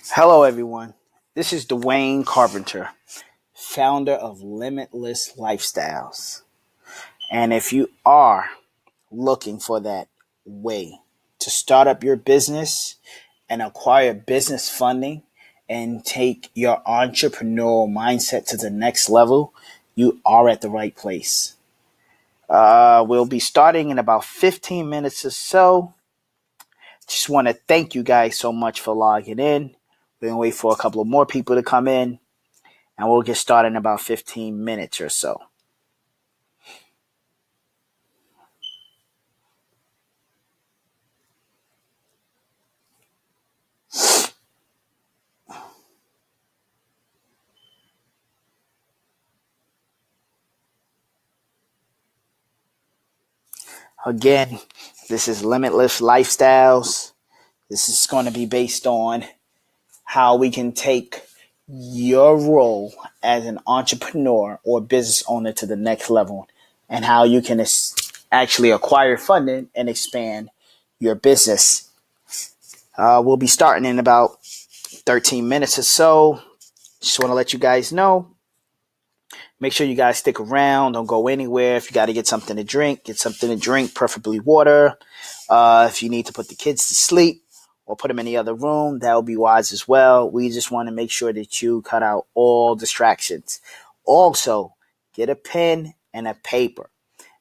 Hello, everyone. This is Dwayne Carpenter, founder of Limitless Lifestyles. And if you are looking for that way to start up your business and acquire business funding and take your entrepreneurial mindset to the next level, you are at the right place. We'll be starting in about 15 minutes or so. Just want to thank you guys so much for logging in. We're going to wait for a couple of more people to come in, and we'll get started in about 15 minutes or so. Again, this is Limitless Lifestyles. This is going to be based on how we can take your role as an entrepreneur or business owner to the next level and how you can actually acquire funding and expand your business. We'll be starting in about 13 minutes or so. Just want to let you guys know. Make sure you guys stick around. Don't go anywhere. If you got to get something to drink, get something to drink, preferably water. If you need to put the kids to sleep or put them in the other room, that would be wise as well. We just want to make sure that you cut out all distractions. Also, get a pen and a paper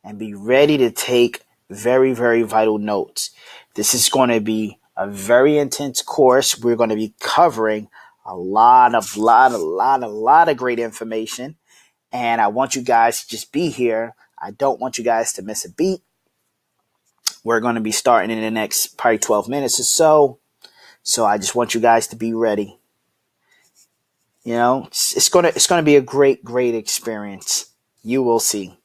and be ready to take very, very vital notes. This is going to be a very intense course. We're going to be covering a lot of great information. And I want you guys to just be here. I don't want you guys to miss a beat. We're going to be starting in the next probably 12 minutes or so. So I just want you guys to be ready. You know, it's gonna be a great experience. You will see.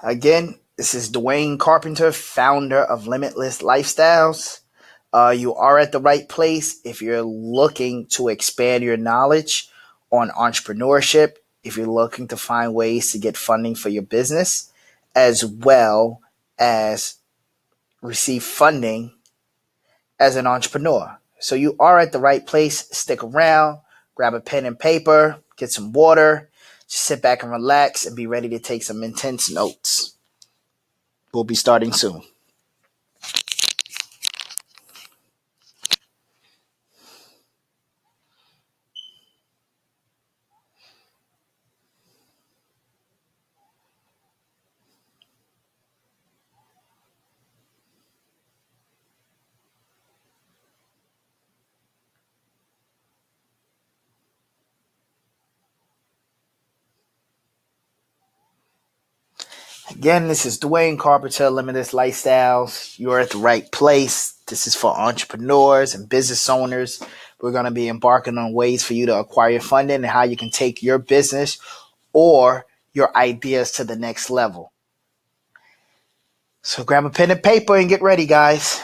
Again, this is Dwayne Carpenter, founder of Limitless Lifestyles. You are at the right place if you're looking to expand your knowledge on entrepreneurship, if you're looking to find ways to get funding for your business, as well as receive funding as an entrepreneur. So you are at the right place. Stick around, grab a pen and paper, get some water, just sit back and relax and be ready to take some intense notes. We'll be starting soon. Again, this is Dwayne Carpenter, Limitless Lifestyles. You're at the right place. This is for entrepreneurs and business owners. We're going to be embarking on ways for you to acquire funding and how you can take your business or your ideas to the next level. So grab a pen and paper and get ready, guys.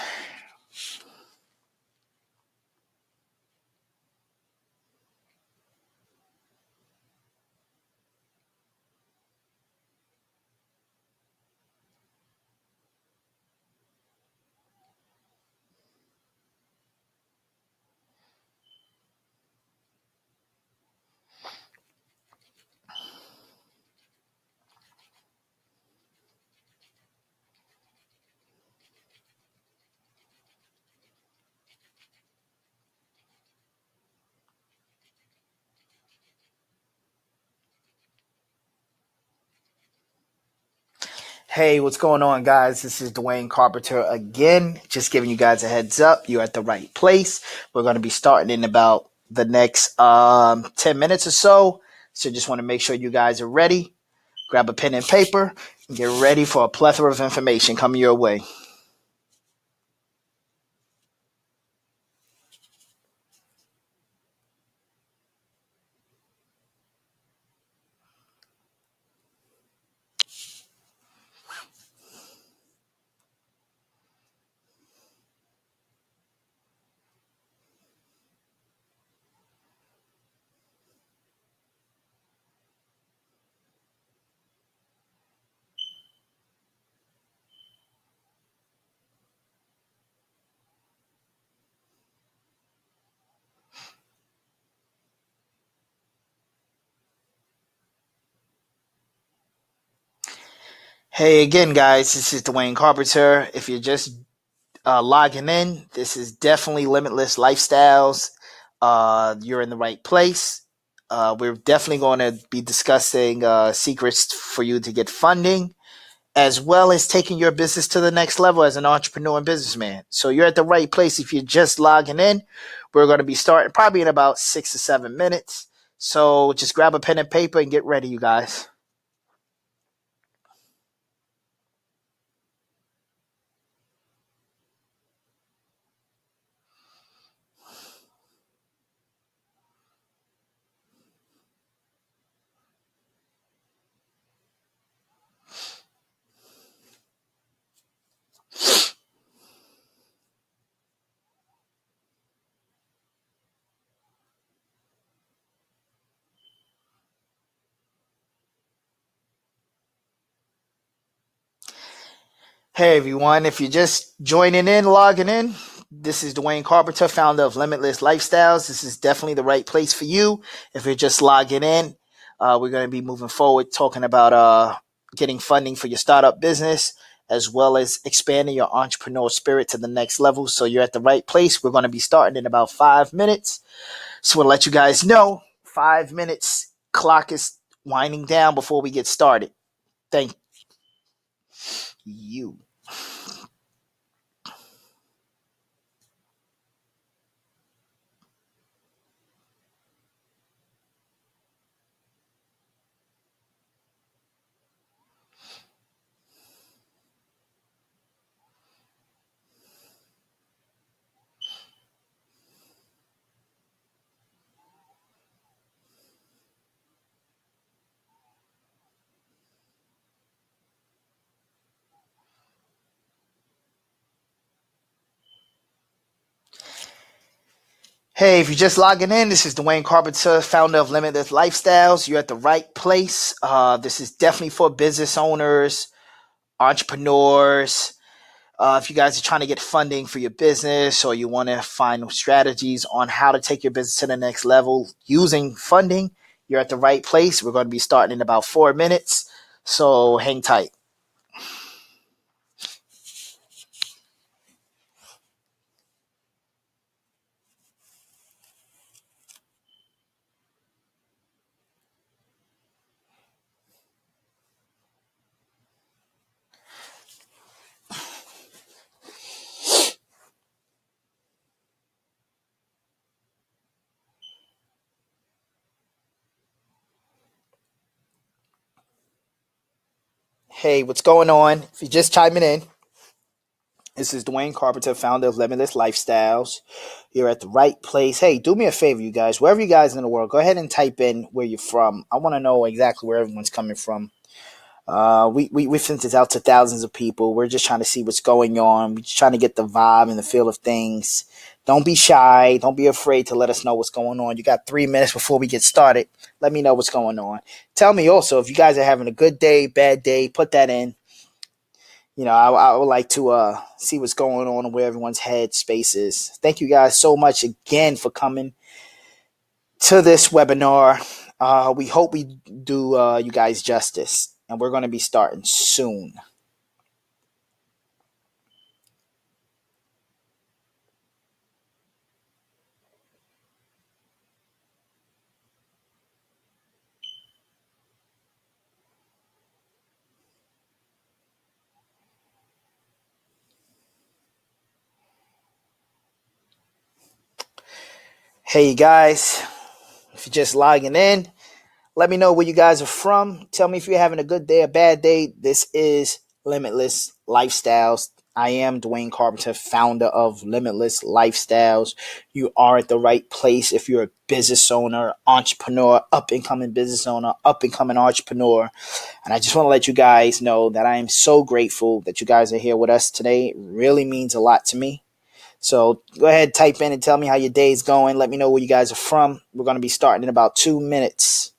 Hey, what's going on, guys? This is Dwayne Carpenter again. Just giving you guys a heads up. You're at the right place. We're going to be starting in about the next 10 minutes or so. So just want to make sure you guys are ready. Grab a pen and paper and get ready for a plethora of information coming your way. Hey again, guys. This is Dwayne Carpenter. If you're just logging in, this is definitely Limitless Lifestyles. You're in the right place. We're definitely going to be discussing secrets for you to get funding, as well as taking your business to the next level as an entrepreneur and businessman. So you're at the right place if you're just logging in. We're going to be starting probably in about 6 to 7 minutes. So just grab a pen and paper and get ready, you guys. Hey everyone, if you're just joining in, logging in, this is Dwayne Carpenter, founder of Limitless Lifestyles. This is definitely the right place for you. If you're just logging in, we're going to be moving forward talking about getting funding for your startup business, as well as expanding your entrepreneurial spirit to the next level. So you're at the right place. We're going to be starting in about 5 minutes. So we'll let you guys know 5 minutes clock is winding down before we get started. Thank you. Hey, if you're just logging in, this is Dwayne Carpenter, founder of Limitless Lifestyles. You're at the right place. This is definitely for business owners, entrepreneurs. If you guys are trying to get funding for your business or you want to find strategies on how to take your business to the next level using funding, you're at the right place. We're going to be starting in about 4 minutes. So hang tight. Hey, what's going on? If you're just chiming in, this is Dwayne Carpenter, founder of Limitless Lifestyles. You're at the right place. Hey, do me a favor, you guys. Wherever you guys in the world, go ahead and type in where you're from. I want to know exactly where everyone's coming from. We sent this out to thousands of people. We're just trying to see what's going on. We're just trying to get the vibe and the feel of things. Don't be shy. Don't be afraid to let us know what's going on. You got 3 minutes before we get started. Let me know what's going on. Tell me also if you guys are having a good day, bad day. Put that in. I would like to see what's going on and where everyone's head space is. Thank you guys so much again for coming to this webinar. We hope we do you guys justice, and we're going to be starting soon. Hey guys, if you're just logging in, let me know where you guys are from. Tell me if you're having a good day, a bad day. This is Limitless Lifestyles. I am Dwayne Carpenter, founder of Limitless Lifestyles. You are at the right place if you're a business owner, entrepreneur, up and coming business owner, up and coming entrepreneur. And I just want to let you guys know that I am so grateful that you guys are here with us today. It really means a lot to me. So go ahead, type in and tell me how your day is going. Let me know where you guys are from. We're going to be starting in about 2 minutes.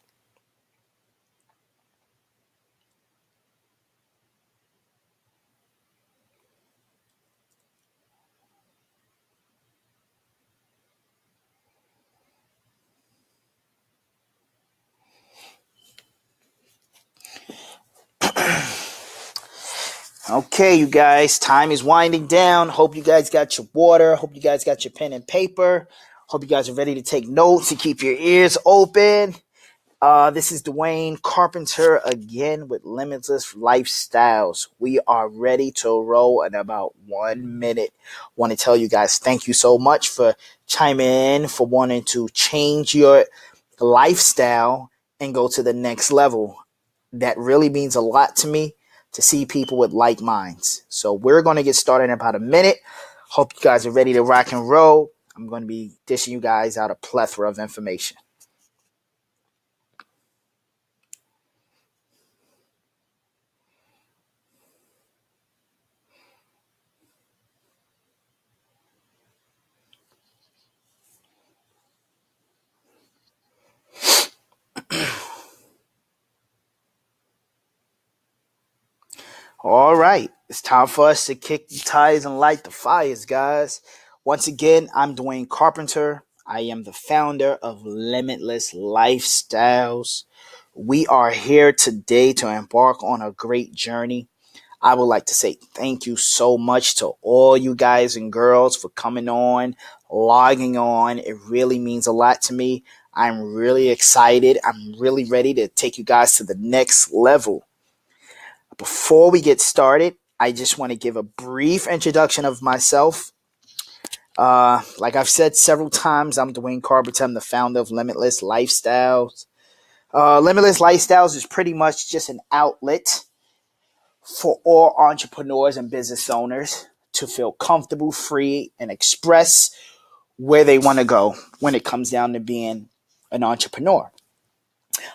Okay, you guys, time is winding down. Hope you guys got your water. Hope you guys got your pen and paper. Hope you guys are ready to take notes and keep your ears open. This is Dwayne Carpenter again with Limitless Lifestyles. We are ready to roll in about 1 minute. Want to tell you guys thank you so much for chiming in, for wanting to change your lifestyle and go to the next level. That really means a lot to me to see people with like minds. So we're going to get started in about a minute. Hope you guys are ready to rock and roll. I'm going to be dishing you guys out a plethora of information. All right, it's time for us to kick the tires and light the fires, guys. Once again, I'm Dwayne Carpenter. I am the founder of Limitless Lifestyles. We are here today to embark on a great journey. I would like to say thank you so much to all you guys and girls for coming on, logging on. It really means a lot to me. I'm really excited. I'm really ready to take you guys to the next level. Before we get started, I just want to give a brief introduction of myself. Like I've said several times, I'm Dwayne Carpenter. I'm the founder of Limitless Lifestyles. Limitless Lifestyles is pretty much just an outlet for all entrepreneurs and business owners to feel comfortable, free, and express where they want to go when it comes down to being an entrepreneur.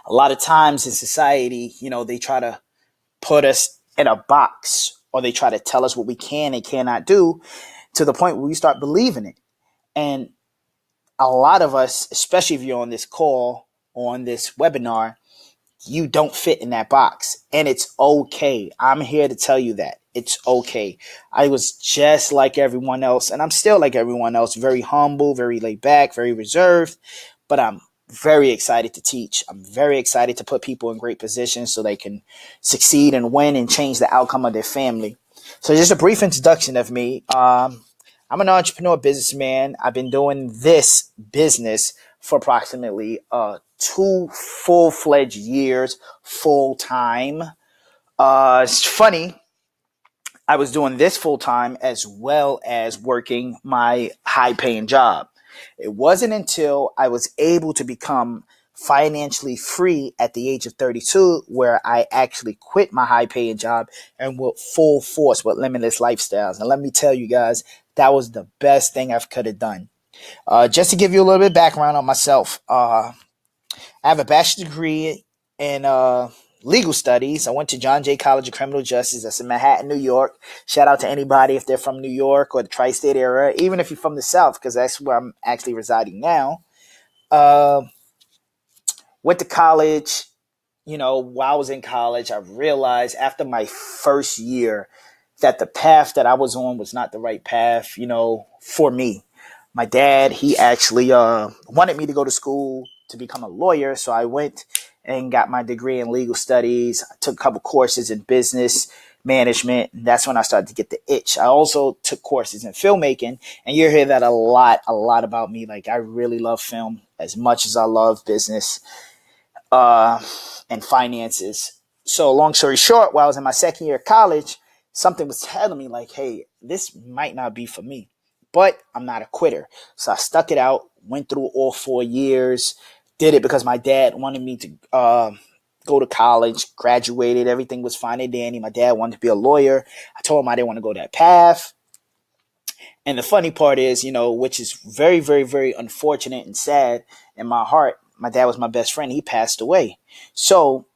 A lot of times in society, they try to put us in a box or they try to tell us what we can and cannot do to the point where we start believing it. And a lot of us, especially if you're on this call, on this webinar, you don't fit in that box. And it's okay. I'm here to tell you that. It's okay. I was just like everyone else, and I'm still like everyone else, very humble, very laid back, very reserved, but I'm very excited to teach. I'm very excited to put people in great positions so they can succeed and win and change the outcome of their family. So just a brief introduction of me. I'm an entrepreneur businessman. I've been doing this business for approximately 2 full-fledged years, full time. It's funny. I was doing this full time as well as working my high paying job. It wasn't until I was able to become financially free at the age of 32 where I actually quit my high paying job and went full force with Limitless Lifestyles. And let me tell you guys, that was the best thing I could have done. Just to give you a little bit of background on myself, I have a bachelor's degree in legal studies. I went to John Jay College of Criminal Justice. That's in Manhattan, New York. Shout out to anybody if they're from New York or the tri-state area, even if you're from the South, because that's where I'm actually residing now. Uh, Went to college. While I was in college, I realized after my first year that the path that I was on was not the right path, for me. My dad, he actually wanted me to go to school to become a lawyer. So I went and got my degree in legal studies. I took a couple courses in business management. And that's when I started to get the itch. I also took courses in filmmaking. And you'll hear that a lot about me. Like, I really love film as much as I love business uh, and finances. So long story short, while I was in my second year of college, something was telling me like, hey, this might not be for me, but I'm not a quitter. So I stuck it out, went through all 4 years, did it because my dad wanted me to go to college, graduated, everything was fine and dandy. My dad wanted to be a lawyer. I told him I didn't want to go that path. And the funny part is, which is very, very, very unfortunate and sad in my heart, my dad was my best friend. He passed away. So,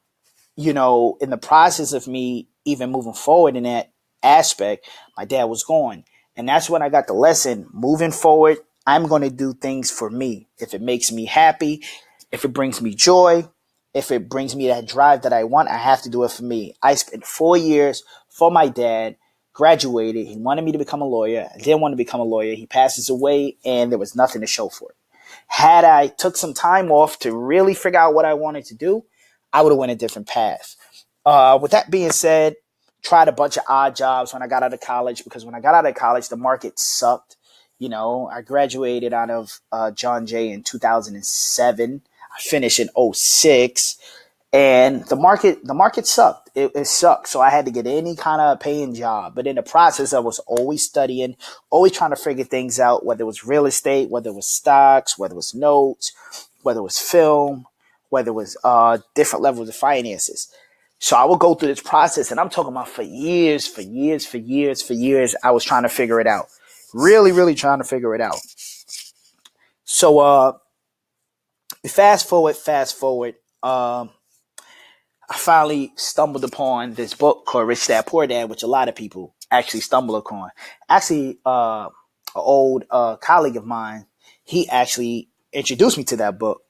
in the process of me even moving forward in that aspect, my dad was gone. And that's when I got the lesson moving forward. I'm going to do things for me. If it makes me happy, if it brings me joy, if it brings me that drive that I want, I have to do it for me. I spent 4 years for my dad, graduated. He wanted me to become a lawyer. I didn't want to become a lawyer. He passes away and there was nothing to show for it. Had I took some time off to really figure out what I wanted to do, I would have went a different path. With that being said, tried a bunch of odd jobs when I got out of college, because when I got out of college, the market sucked. I graduated out of John Jay in 2007. I finished in '06. And the market sucked. It sucked. So I had to get any kind of paying job. But in the process, I was always studying, always trying to figure things out, whether it was real estate, whether it was stocks, whether it was notes, whether it was film, whether it was different levels of finances. So I would go through this process, and I'm talking about for years, I was trying to figure it out. Really, really trying to figure it out. So fast forward. I finally stumbled upon this book called Rich Dad Poor Dad, which a lot of people actually stumble upon. Actually, an old colleague of mine, he actually introduced me to that book.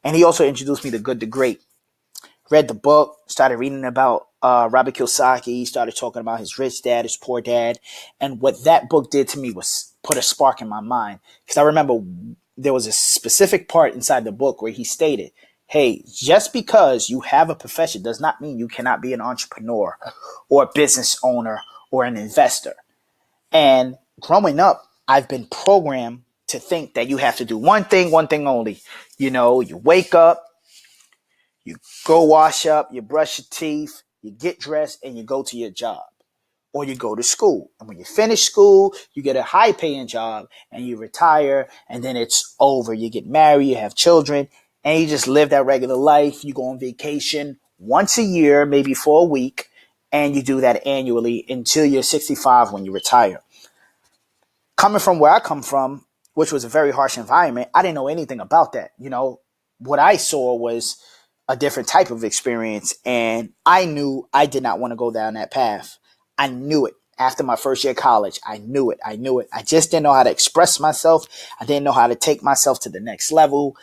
And he also introduced me to Good to Great. Read the book, started reading about Robert Kiyosaki, started talking about his rich dad, his poor dad. And what that book did to me was put a spark in my mind. Because I remember there was a specific part inside the book where he stated, hey, just because you have a profession does not mean you cannot be an entrepreneur or a business owner or an investor. And growing up, I've been programmed to think that you have to do one thing only. You wake up, you go wash up, you brush your teeth, you get dressed, and you go to your job. Or you go to school. And when you finish school, you get a high paying job and you retire, and then it's over. You get married, you have children, and you just live that regular life. You go on vacation once a year, maybe for a week, and you do that annually until you're 65 when you retire. Coming from where I come from, which was a very harsh environment, I didn't know anything about that. What I saw was a different type of experience, and I knew I did not want to go down that path. I knew it. After my first year of college, I knew it. I just didn't know how to express myself. I didn't know how to take myself to the next level,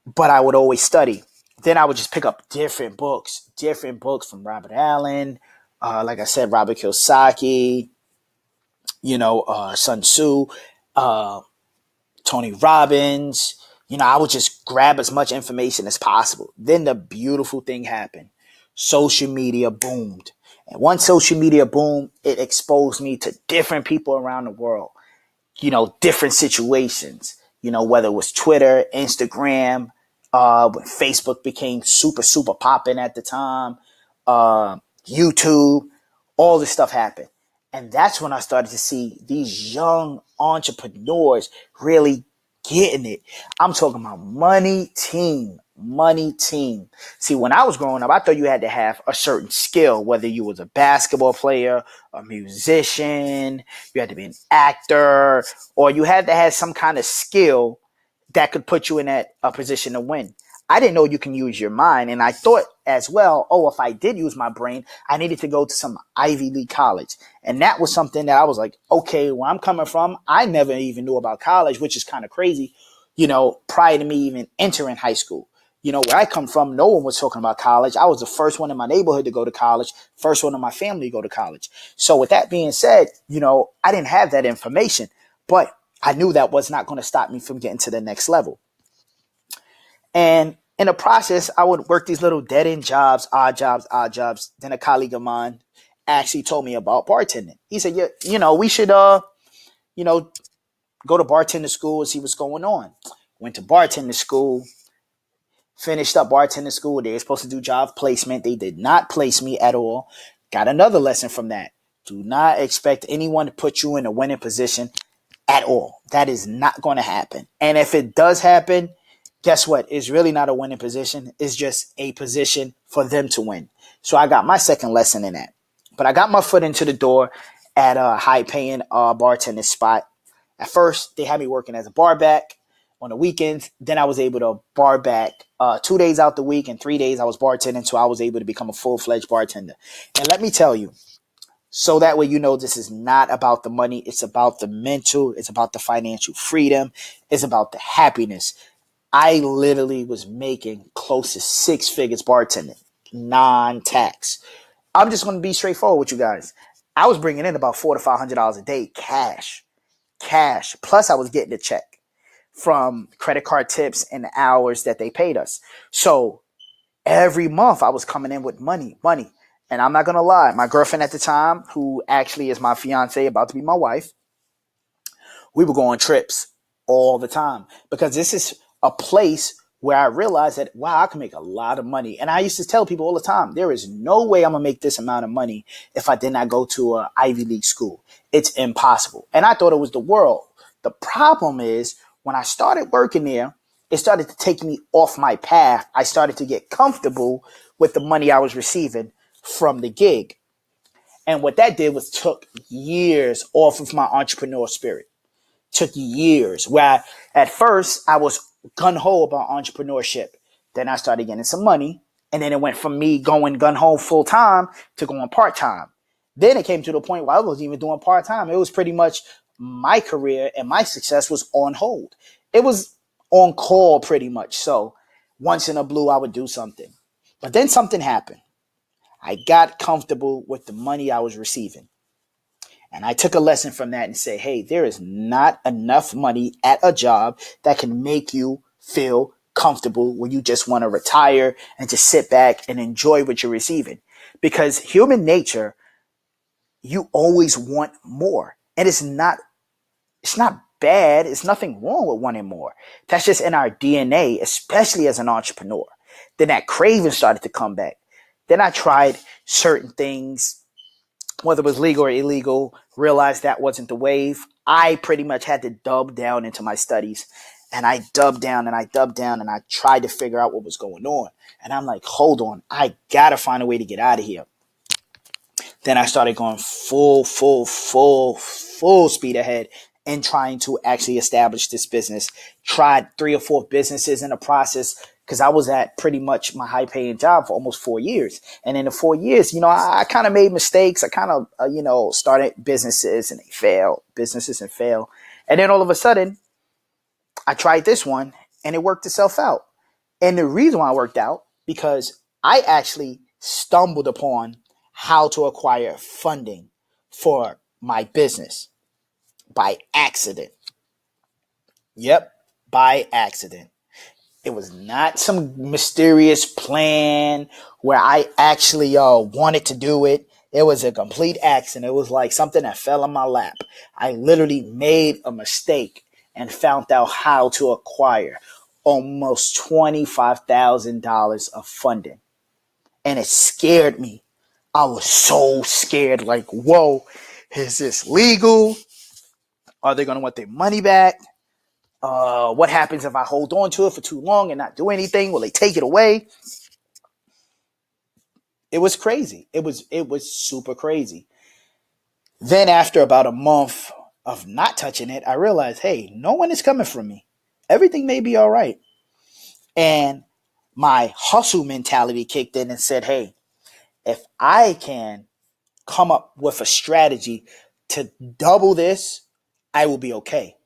but I would always study. Then I would just pick up different books from Robert Allen, like I said, Robert Kiyosaki, Sun Tzu, Tony Robbins. I would just grab as much information as possible. Then the beautiful thing happened. Social media boomed. And once social media boomed, it exposed me to different people around the world, different situations, whether it was Twitter, Instagram, when Facebook became super, super popping at the time, YouTube, all this stuff happened. And that's when I started to see these young entrepreneurs really getting it. I'm talking about money team. See, when I was growing up, I thought you had to have a certain skill, whether you was a basketball player, a musician, you had to be an actor, or you had to have some kind of skill that could put you in a position to win. I didn't know you can use your mind. And I thought as well, if I did use my brain, I needed to go to some Ivy League college. And that was something that I was like, okay, where I'm coming from, I never even knew about college, which is kind of crazy, prior to me even entering high school. Where I come from, no one was talking about college. I was the first one in my neighborhood to go to college, first one in my family to go to college. So with that being said, I didn't have that information, but I knew that was not going to stop me from getting to the next level. And in the process, I would work these little dead-end jobs, odd jobs. Then a colleague of mine actually told me about bartending. He said, we should, go to bartender school and see what's going on. Went to bartender school, finished up bartender school. They were supposed to do job placement. They did not place me at all. Got another lesson from that. Do not expect anyone to put you in a winning position at all. That is not going to happen. And if it does happen, guess what? It's really not a winning position. It's just a position for them to win. So I got my second lesson in that. But I got my foot into the door at a high-paying bartender spot. At first, they had me working as a bar back on the weekends. Then I was able to bar back 2 days out the week, and 3 days I was bartending, so I was able to become a full-fledged bartender. And let me tell you, so that way this is not about the money. It's about the mental. It's about the financial freedom. It's about the happiness. I literally was making close to 6 figures bartending, non-tax. I'm just going to be straightforward with you guys. I was bringing in about $400 to $500 a day, cash. Plus I was getting a check from credit card tips and the hours that they paid us. So every month I was coming in with money. And I'm not going to lie, my girlfriend at the time, who actually is my fiance, about to be my wife, we were going trips all the time because this is a place where I realized that, wow, I can make a lot of money. And I used to tell people all the time, there is no way I'm going to make this amount of money if I did not go to an Ivy League school. It's impossible. And I thought it was the world. The problem is when I started working there, it started to take me off my path. I started to get comfortable with the money I was receiving from the gig. And what that did was took years off of my entrepreneur spirit. Took years. Where at first I was gun-ho about entrepreneurship. Then I started getting some money. And then it went from me going gun-ho full-time to going part-time. Then it came to the point where I wasn't even doing part-time. It was pretty much my career and my success was on hold. It was on call pretty much. So once in a blue, I would do something. But then something happened. I got comfortable with the money I was receiving. And I took a lesson from that and said, hey, there is not enough money at a job that can make you feel comfortable when you just want to retire and just sit back and enjoy what you're receiving. Because human nature, you always want more. And it's not bad. It's nothing wrong with wanting more. That's just in our DNA, especially as an entrepreneur. Then that craving started to come back. Then I tried certain things, whether it was legal or illegal, realized that wasn't the wave. I pretty much had to dub down into my studies. And I dubbed down and I tried to figure out what was going on. And I'm like, hold on, I gotta find a way to get out of here. Then I started going full speed ahead and trying to actually establish this business. Tried 3 or 4 businesses in the process because I was at pretty much my high paying job for almost 4 years. And in the 4 years, I kind of made mistakes. I kind of, started businesses and they failed, And then all of a sudden, I tried this one and it worked itself out. And the reason why it worked out, because I actually stumbled upon how to acquire funding for my business by accident. Yep, by accident. It was not some mysterious plan where I actually wanted to do it. It was a complete accident. It was like something that fell in my lap. I literally made a mistake and found out how to acquire almost $25,000 of funding. And it scared me. I was so scared, like, whoa, is this legal? Are they going to want their money back? What happens if I hold on to it for too long and not do anything? Will they take it away? It was crazy. It was super crazy. Then after about a month of not touching it, I realized, hey, no one is coming from me. Everything may be all right. And my hustle mentality kicked in and said, hey, if I can come up with a strategy to double this, I will be okay.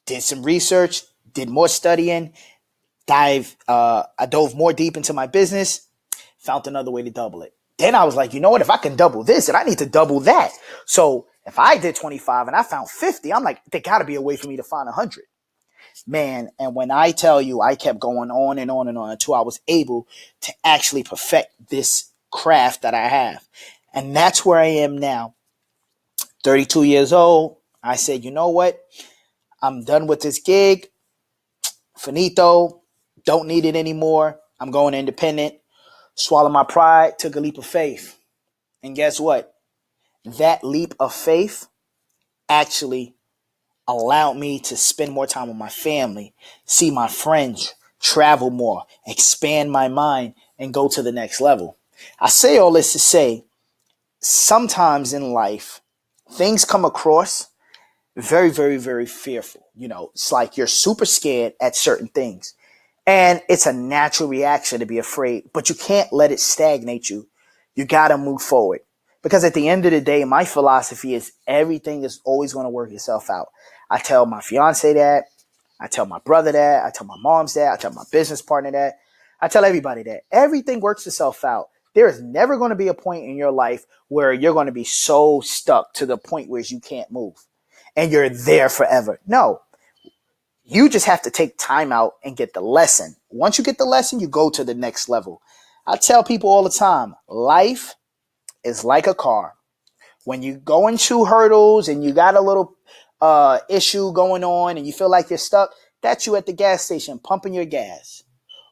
Did some research, did more studying, I dove more deep into my business, found another way to double it. Then I was like, you know what? If I can double this, then I need to double that. So if I did 25 and I found 50, I'm like, there got to be a way for me to find 100. Man, and when I tell you, I kept going on and on and on until I was able to actually perfect this craft that I have. And that's where I am now. 32 years old. I said, you know what? I'm done with this gig. Finito. Don't need it anymore. I'm going independent. Swallow my pride. Took a leap of faith. And guess what? That leap of faith actually allowed me to spend more time with my family, see my friends, travel more, expand my mind, and go to the next level. I say all this to say, sometimes in life, things come across very, very, very fearful. It's like you're super scared at certain things. And it's a natural reaction to be afraid, but you can't let it stagnate you. You got to move forward. Because at the end of the day, my philosophy is everything is always going to work itself out. I tell my fiance that. I tell my brother that. I tell my mom's that. I tell my business partner that. I tell everybody that. Everything works itself out. There is never going to be a point in your life where you're going to be so stuck to the point where you can't move and you're there forever. No. You just have to take time out and get the lesson. Once you get the lesson, you go to the next level. I tell people all the time, life is like a car. When you go into hurdles and you got a little issue going on and you feel like you're stuck, that's you at the gas station pumping your gas.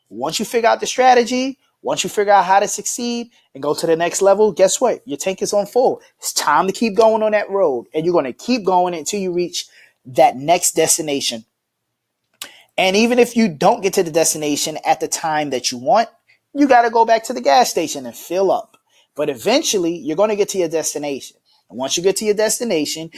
Once you figure out the strategy, once you figure out how to succeed and go to the next level, guess what? Your tank is on full. It's time to keep going on that road. And you're going to keep going until you reach that next destination. And even if you don't get to the destination at the time that you want, you got to go back to the gas station and fill up. But eventually, you're going to get to your destination. And once you get to your destination,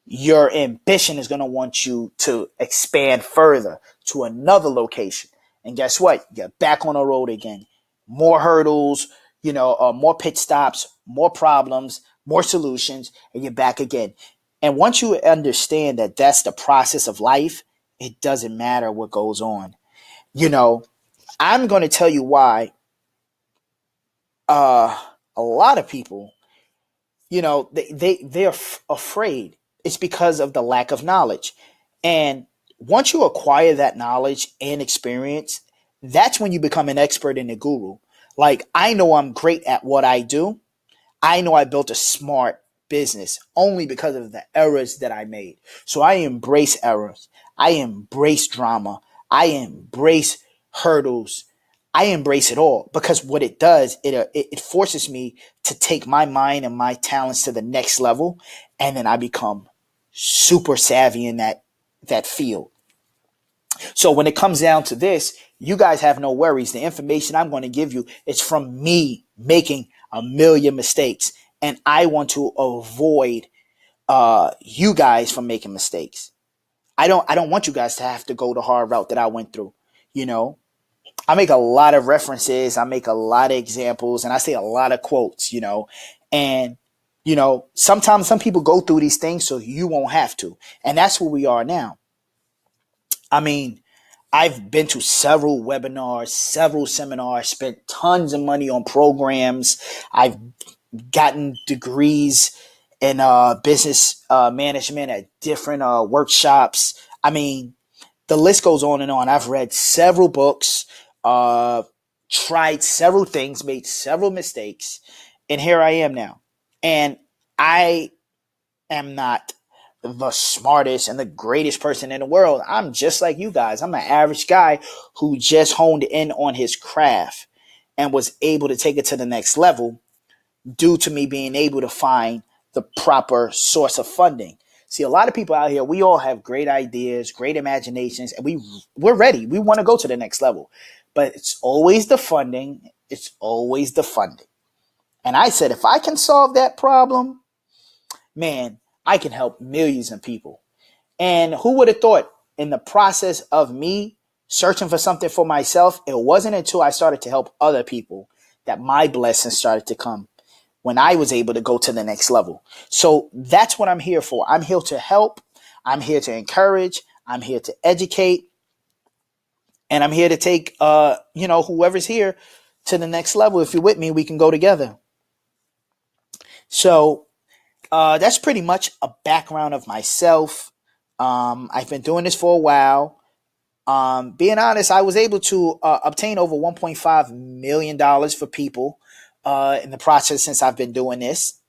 your ambition is going to want you to expand further to another location. And guess what? You're back on the road again. More hurdles, more pit stops, more problems, more solutions, and you're back again. And once you understand that that's the process of life, it doesn't matter what goes on. I'm going to tell you why a lot of people, they're afraid. It's because of the lack of knowledge. And once you acquire that knowledge and experience, that's when you become an expert and a guru. Like, I know I'm great at what I do. I know I built a smart business only because of the errors that I made. So I embrace errors. I embrace drama. I embrace hurdles. I embrace it all, because what it does, it forces me to take my mind and my talents to the next level. And then I become super savvy in that field. So when it comes down to this, you guys have no worries. The information I'm going to give you is from me making a million mistakes. And I want to avoid you guys from making mistakes. I don't want you guys to have to go the hard route that I went through. I make a lot of references. I make a lot of examples, and I say a lot of quotes, and, sometimes some people go through these things so you won't have to. And that's where we are now. I mean, I've been to several webinars, several seminars, spent tons of money on programs. I've gotten degrees in business management at different workshops. I mean, the list goes on and on. I've read several books, tried several things, made several mistakes, and here I am now. And I am not the smartest and the greatest person in the world. I'm just like you guys. I'm an average guy who just honed in on his craft and was able to take it to the next level due to me being able to find the proper source of funding. See, a lot of people out here, we all have great ideas, great imaginations, and we're ready. We want to go to the next level. But it's always the funding. It's always the funding. And I said, if I can solve that problem, man, I can help millions of people. And who would have thought, in the process of me searching for something for myself, it wasn't until I started to help other people that my blessings started to come, when I was able to go to the next level. So that's what I'm here for. I'm here to help. I'm here to encourage. I'm here to educate. And I'm here to take, whoever's here to the next level. If you're with me, we can go together. So that's pretty much a background of myself. I've been doing this for a while. Being honest, I was able to obtain over $1.5 million for people in the process since I've been doing this.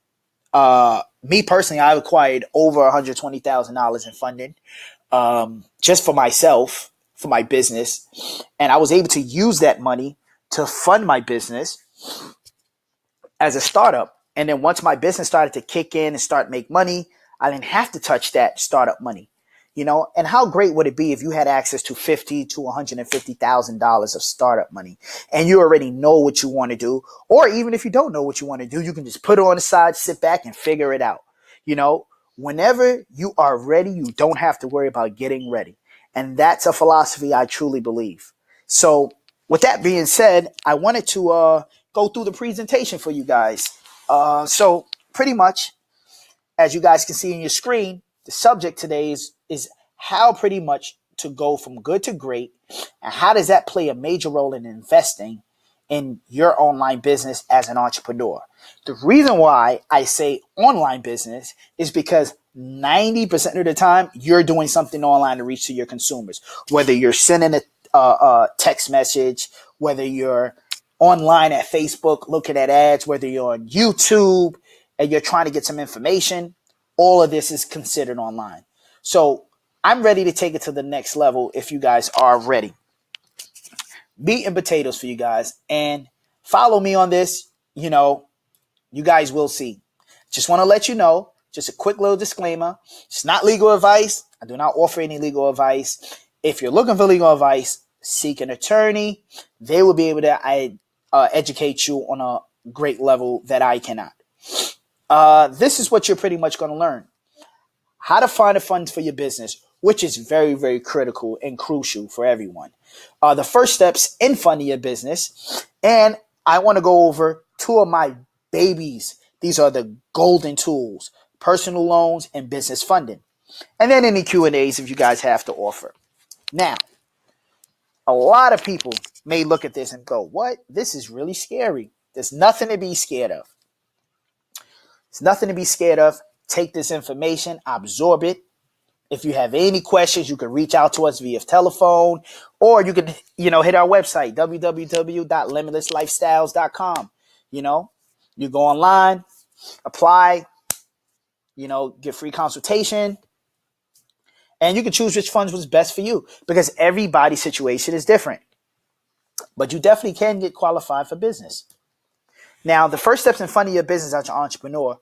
Me personally, I've acquired over $120,000 in funding just for myself, for my business. And I was able to use that money to fund my business as a startup. And then once my business started to kick in and start make money, I didn't have to touch that startup money. And how great would it be if you had access to $50,000 to $150,000 of startup money, and you already know what you want to do, or even if you don't know what you want to do, you can just put it on the side, sit back, and figure it out. Whenever you are ready, you don't have to worry about getting ready, and that's a philosophy I truly believe. So, with that being said, I wanted to go through the presentation for you guys. So, pretty much, as you guys can see on your screen, the subject today is how pretty much to go from good to great, and how does that play a major role in investing in your online business as an entrepreneur. The reason why I say online business is because 90% of the time you're doing something online to reach to your consumers, whether you're sending a text message, whether you're online at Facebook, looking at ads, whether you're on YouTube and you're trying to get some information, all of this is considered online. So I'm ready to take it to the next level if you guys are ready. Meat and potatoes for you guys. And follow me on this. You guys will see. Just want to let you know, just a quick little disclaimer. It's not legal advice. I do not offer any legal advice. If you're looking for legal advice, seek an attorney. They will be able to educate you on a great level that I cannot. This is what you're pretty much going to learn. How to find the funds for your business, which is very, very critical and crucial for everyone. The first steps in funding your business. And I want to go over two of my babies. These are the golden tools: personal loans and business funding. And then any Q&As if you guys have to offer. Now, a lot of people may look at this and go, what? This is really scary. There's nothing to be scared of. It's nothing to be scared of. Take this information, absorb it. If you have any questions, you can reach out to us via telephone, or you can, hit our website, www.limitlesslifestyles.com. You go online, apply, get free consultation, and you can choose which funds was best for you, because everybody's situation is different. But you definitely can get qualified for business. Now, the first steps in funding your business as an entrepreneur,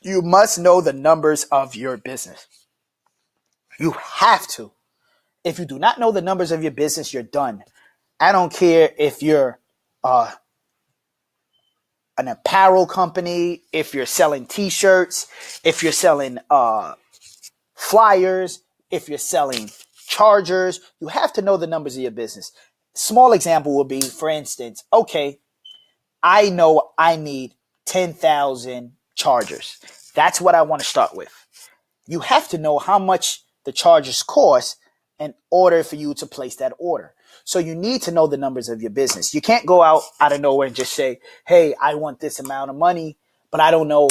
you must know the numbers of your business. You have to. If you do not know the numbers of your business, you're done. I don't care if you're an apparel company, if you're selling t-shirts, if you're selling flyers, if you're selling chargers, you have to know the numbers of your business. Small example would be, for instance, okay, I know I need 10,000 chargers. That's what I want to start with. You have to know how much the chargers cost in order for you to place that order. So you need to know the numbers of your business. You can't go out of nowhere and just say, hey, I want this amount of money, but I don't know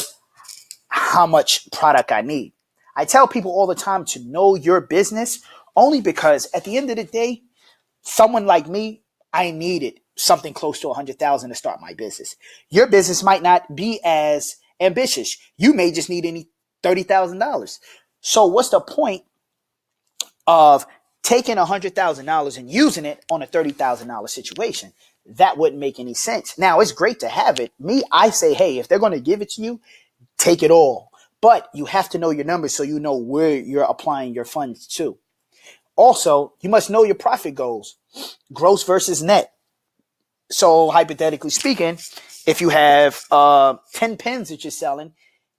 how much product I need. I tell people all the time to know your business, only because at the end of the day, someone like me, I needed something close to 100,000 to start my business. Your business might not be as ambitious. You may just need any $30,000. So what's the point of taking $100,000 and using it on a $30,000 situation? That wouldn't make any sense. Now, it's great to have it. I say, hey, if they're going to give it to you, take it all. But you have to know your numbers so you know where you're applying your funds to. Also, you must know your profit goals, gross versus net. So hypothetically speaking, if you have 10 pens that you're selling,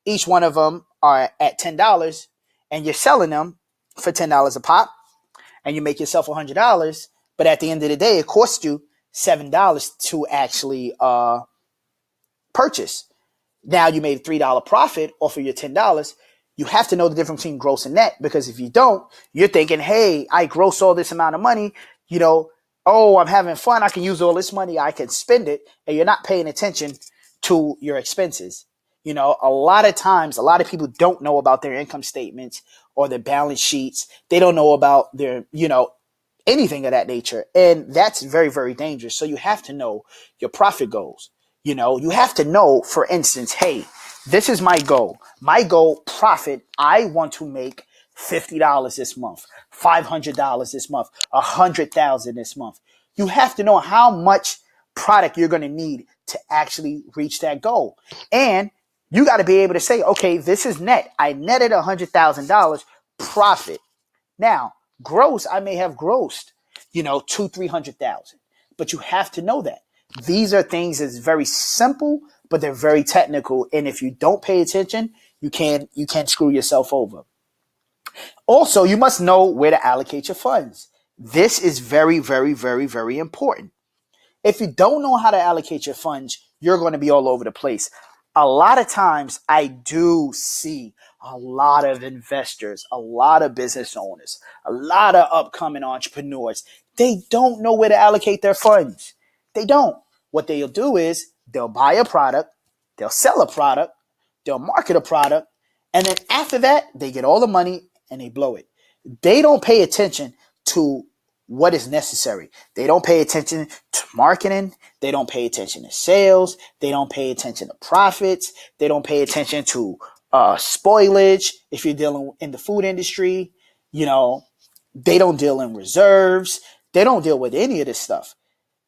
each one of them are at $10, and you're selling them for $10 a pop, and you make yourself $100, but at the end of the day, it costs you $7 to actually purchase. Now you made a $3 profit off of your $10. You have to know the difference between gross and net, because if you don't, you're thinking, hey, I gross all this amount of money, oh, I'm having fun, I can use all this money, I can spend it, and you're not paying attention to your expenses. A lot of times, a lot of people don't know about their income statements or their balance sheets. They don't know about their, anything of that nature. And that's very, very dangerous. So you have to know your profit goals. You have to know, for instance, hey, this is my goal. My goal profit, I want to make $50 this month, $500 this month, $100,000 this month. You have to know how much product you're going to need to actually reach that goal. And you got to be able to say, okay, this is net. I netted $100,000 profit. Now, gross, I may have grossed, $200,000-$300,000, but you have to know that. These are things that's very simple, but they're very technical. And if you don't pay attention, you can't screw yourself over. Also, you must know where to allocate your funds. This is very, very, very, very important. If you don't know how to allocate your funds, you're going to be all over the place. A lot of times I do see a lot of investors, a lot of business owners, a lot of upcoming entrepreneurs. They don't know where to allocate their funds. They don't. What they'll do is they'll buy a product, they'll sell a product, they'll market a product, and then after that, they get all the money and they blow it. They don't pay attention to what is necessary. They don't pay attention to marketing. They don't pay attention to sales. They don't pay attention to profits. They don't pay attention to spoilage. If you're dealing in the food industry, they don't deal in reserves. They don't deal with any of this stuff,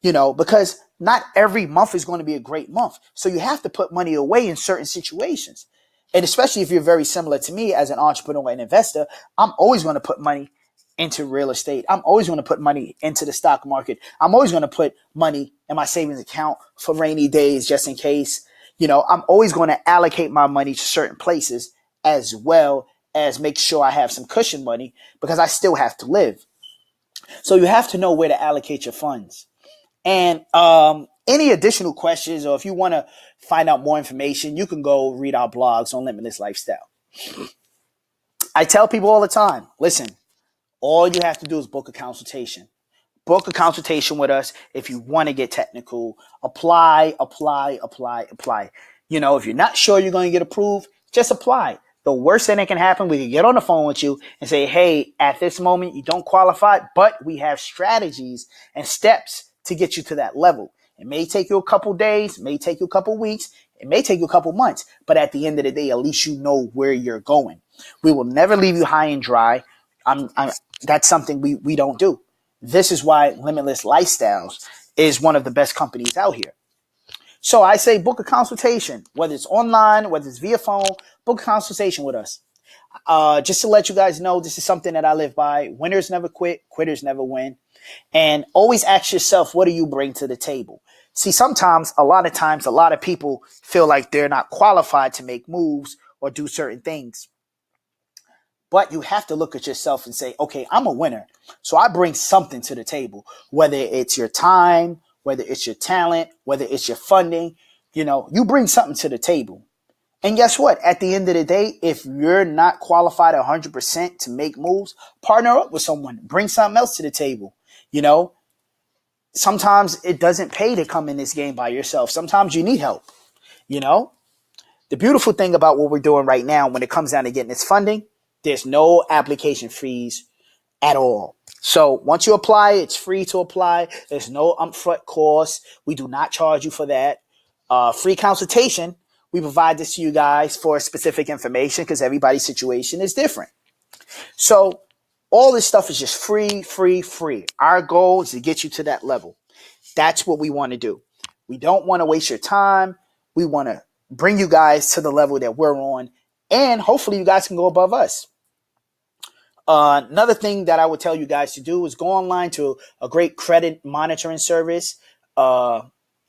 because not every month is going to be a great month. So you have to put money away in certain situations. And especially if you're very similar to me as an entrepreneur and investor, I'm always going to put money into real estate. I'm always going to put money into the stock market. I'm always going to put money in my savings account for rainy days, just in case. I'm always going to allocate my money to certain places, as well as make sure I have some cushion money, because I still have to live. So you have to know where to allocate your funds. And any additional questions, or if you want to find out more information, you can go read our blogs on Limitless Lifestyle. I tell people all the time, listen, all you have to do is book a consultation. Book a consultation with us if you want to get technical. Apply. If you're not sure you're going to get approved, just apply. The worst thing that can happen, we can get on the phone with you and say, hey, at this moment, you don't qualify, but we have strategies and steps to get you to that level. It may take you a couple days, may take you a couple weeks, it may take you a couple months, but at the end of the day, at least you know where you're going. We will never leave you high and dry. That's something we don't do. This is why Limitless Lifestyles is one of the best companies out here. So I say book a consultation, whether it's online, whether it's via phone, book a consultation with us. Just to let you guys know, this is something that I live by. Winners never quit, quitters never win. And always ask yourself, what do you bring to the table? See, a lot of people feel like they're not qualified to make moves or do certain things. But you have to look at yourself and say, okay, I'm a winner. So I bring something to the table, whether it's your time, whether it's your talent, whether it's your funding, you bring something to the table. And guess what? At the end of the day, if you're not qualified 100% to make moves, partner up with someone, bring something else to the table. Sometimes it doesn't pay to come in this game by yourself. Sometimes you need help. The beautiful thing about what we're doing right now, when it comes down to getting this funding, there's no application fees at all. So once you apply, it's free to apply. There's no upfront cost. We do not charge you for that. Free consultation. We provide this to you guys for specific information because everybody's situation is different. So all this stuff is just free. Our goal is to get you to that level. That's what we want to do. We don't want to waste your time. We want to bring you guys to the level that we're on, and hopefully you guys can go above us. Another thing that I would tell you guys to do is go online to a great credit monitoring service,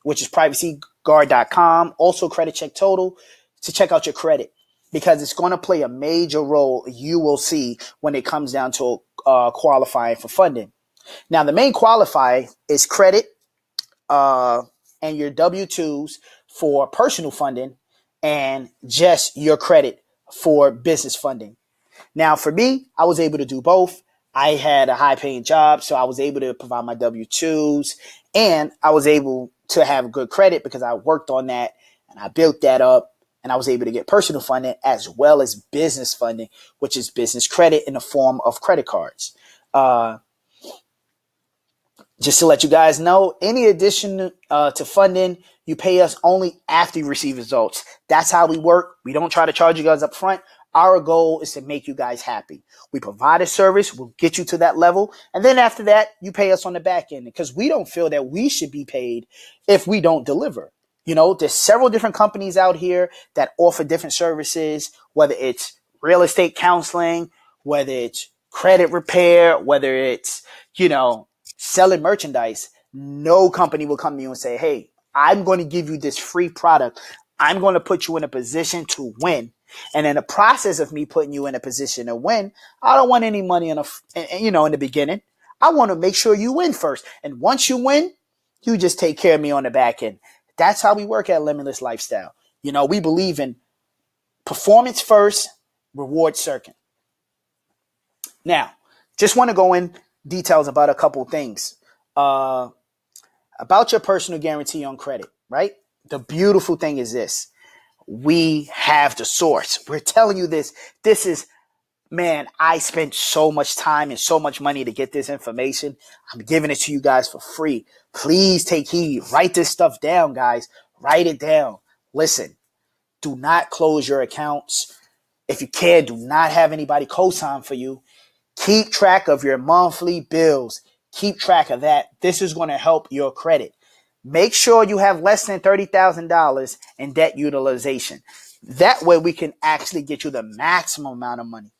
which is privacyguard.com. Also Credit Check Total, to check out your credit, because it's going to play a major role, you will see, when it comes down to qualifying for funding. Now, the main qualifier is credit and your W-2s for personal funding, and just your credit for business funding. Now, for me, I was able to do both. I had a high-paying job, so I was able to provide my W-2s, and I was able to have good credit because I worked on that, and I built that up, and I was able to get personal funding as well as business funding, which is business credit in the form of credit cards. Just to let you guys know, any addition to funding, you pay us only after you receive results. That's how we work. We don't try to charge you guys up front. Our goal is to make you guys happy. We provide a service, we'll get you to that level, and then after that, you pay us on the back end, because we don't feel that we should be paid if we don't deliver. There's several different companies out here that offer different services, whether it's real estate counseling, whether it's credit repair, whether it's, selling merchandise. No company will come to you and say, hey, I'm going to give you this free product. I'm going to put you in a position to win. And in the process of me putting you in a position to win, I don't want any money in the beginning. I want to make sure you win first. And once you win, you just take care of me on the back end. That's how we work at Limitless Lifestyle. We believe in performance first, reward second. Now, just want to go in details about a couple things. About your personal guarantee on credit, right? The beautiful thing is this. We have the source. We're telling you this. This is Man, I spent so much time and so much money to get this information. I'm giving it to you guys for free. Please take heed. Write this stuff down, guys. Write it down. Listen, do not close your accounts. If you can, do not have anybody co-sign for you. Keep track of your monthly bills. Keep track of that. This is going to help your credit. Make sure you have less than $30,000 in debt utilization. That way we can actually get you the maximum amount of money.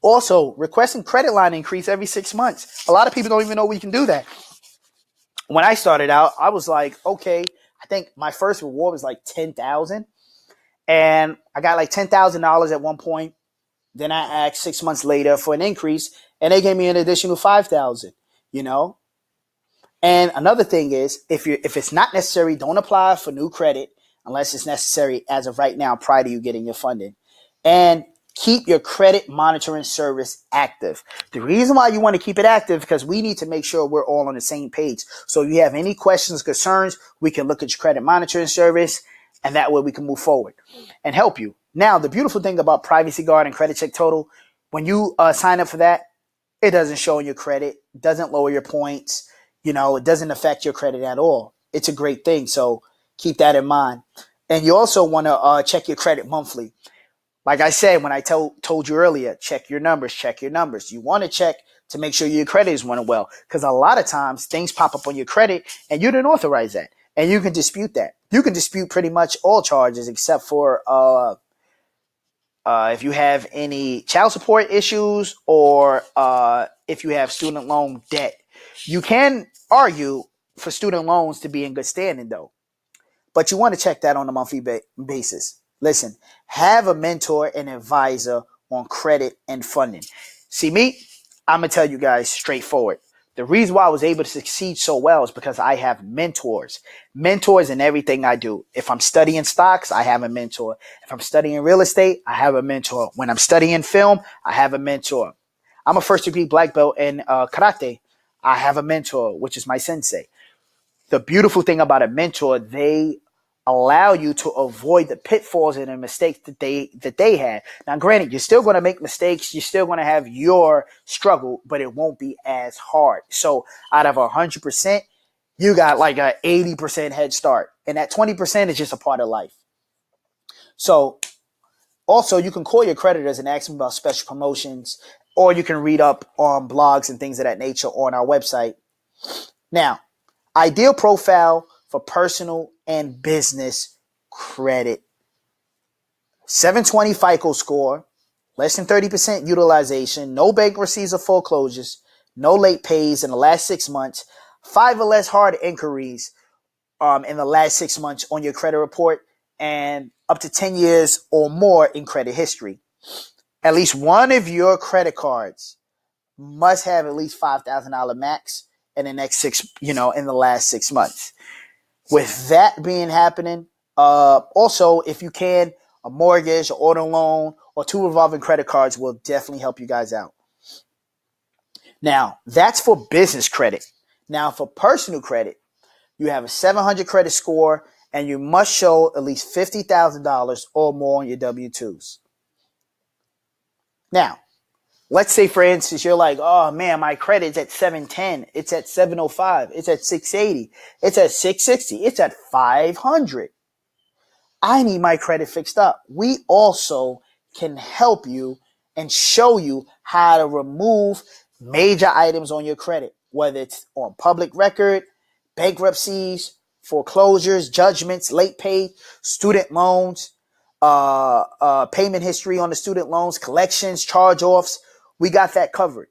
Also, requesting credit line increase every 6 months. A lot of people don't even know we can do that. When I started out, I was like, okay, I think my first reward was like $10,000. And I got like $10,000 at one point. Then I asked 6 months later for an increase, and they gave me an additional $5,000. You know. And another thing is, if it's not necessary, don't apply for new credit unless it's necessary as of right now, prior to you getting your funding. And keep your credit monitoring service active. The reason why you want to keep it active, because we need to make sure we're all on the same page. So if you have any questions, concerns, we can look at your credit monitoring service, and that way we can move forward and help you. Now, the beautiful thing about Privacy Guard and Credit Check Total, when you sign up for that, it doesn't show your credit, doesn't lower your points, it doesn't affect your credit at all. It's a great thing, so keep that in mind. And you also want to check your credit monthly. Like I said, when I told you earlier, check your numbers. You want to check to make sure your credit is running well, because a lot of times things pop up on your credit and you didn't authorize that, and you can dispute that. You can dispute pretty much all charges except for if you have any child support issues, or if you have student loan debt. You can argue for student loans to be in good standing, though. But you want to check that on a monthly basis. Listen, have a mentor and advisor on credit and funding. See, me, I'm going to tell you guys straightforward. The reason why I was able to succeed so well is because I have mentors. Mentors in everything I do. If I'm studying stocks, I have a mentor. If I'm studying real estate, I have a mentor. When I'm studying film, I have a mentor. I'm a first degree black belt in karate. I have a mentor, which is my sensei. The beautiful thing about a mentor, they allow you to avoid the pitfalls and the mistakes that they had. Now, granted, you're still going to make mistakes. You're still going to have your struggle, but it won't be as hard. So out of 100%, you got like a 80% head start. And that 20% is just a part of life. So also, you can call your creditors and ask them about special promotions, or you can read up on blogs and things of that nature on our website. Now, ideal profile for personal and business credit. 720 FICO score, less than 30% utilization, no bankruptcies or foreclosures, no late pays in the last 6 months, 5 or less hard inquiries in the last 6 months on your credit report, and up to 10 years or more in credit history. At least one of your credit cards must have at least $5,000 max in the next in the last 6 months. With that being happening, also, if you can, a mortgage, an auto loan, or 2 revolving credit cards will definitely help you guys out. Now, that's for business credit. Now, for personal credit, you have a 700 credit score, and you must show at least $50,000 or more on your W-2s. Now, let's say, for instance, you're like, oh man, my credit's at 710. It's at 705. It's at 680. It's at 660. It's at 500. I need my credit fixed up. We also can help you and show you how to remove major items on your credit, whether it's on public record, bankruptcies, foreclosures, judgments, late pay, student loans, payment history on the student loans, collections, charge-offs. We got that covered,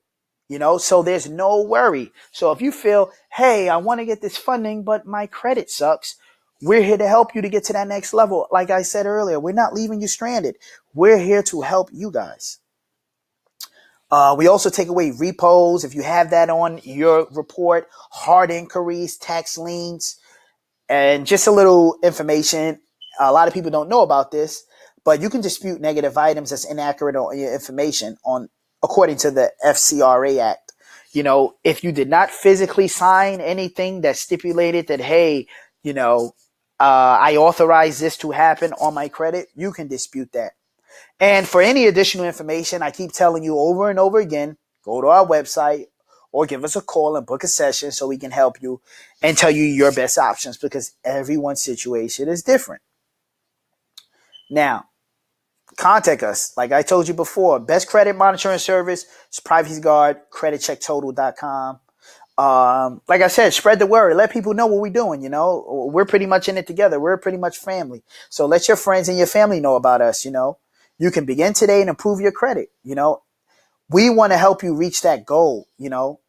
so there's no worry. So if you feel, hey, I want to get this funding, but my credit sucks, we're here to help you to get to that next level. Like I said earlier, we're not leaving you stranded. We're here to help you guys. We also take away repos if you have that on your report, hard inquiries, tax liens, and just a little information. A lot of people don't know about this, but you can dispute negative items that's inaccurate on your information according to the FCRA Act. If you did not physically sign anything that stipulated that, hey, I authorize this to happen on my credit, you can dispute that. And for any additional information, I keep telling you over and over again, go to our website or give us a call and book a session so we can help you and tell you your best options, because everyone's situation is different. Now, contact us. Like I told you before, best credit monitoring service is Privacy Guard, creditchecktotal.com. Like I said, spread the word. Let people know what we're doing. You know, we're pretty much in it together. We're pretty much family. So let your friends and your family know about us. You know, you can begin today and improve your credit. You know, we want to help you reach that goal. You know,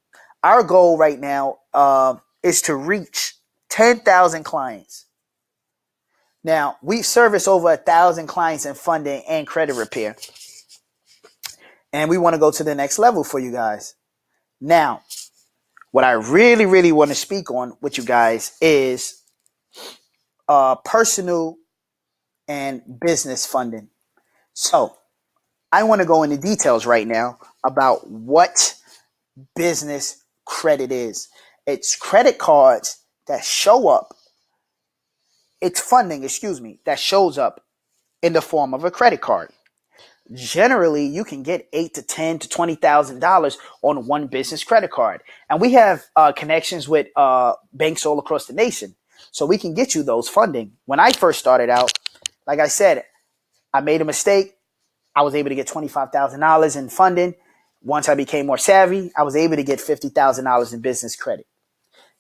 our goal right now is to reach 10,000 clients. Now, we service over 1,000 clients in funding and credit repair. And we want to go to the next level for you guys. Now, what I really, really want to speak on with you guys is personal and business funding. So I want to go into details right now about what business credit is. It's credit cards that show up. It's funding, that shows up in the form of a credit card. Generally, you can get $8,000 to $10,000 to $20,000 on one business credit card, and we have connections with banks all across the nation, so we can get you those funding. When I first started out, like I said, I made a mistake. I was able to get $25,000 in funding. Once I became more savvy, I was able to get $50,000 in business credit.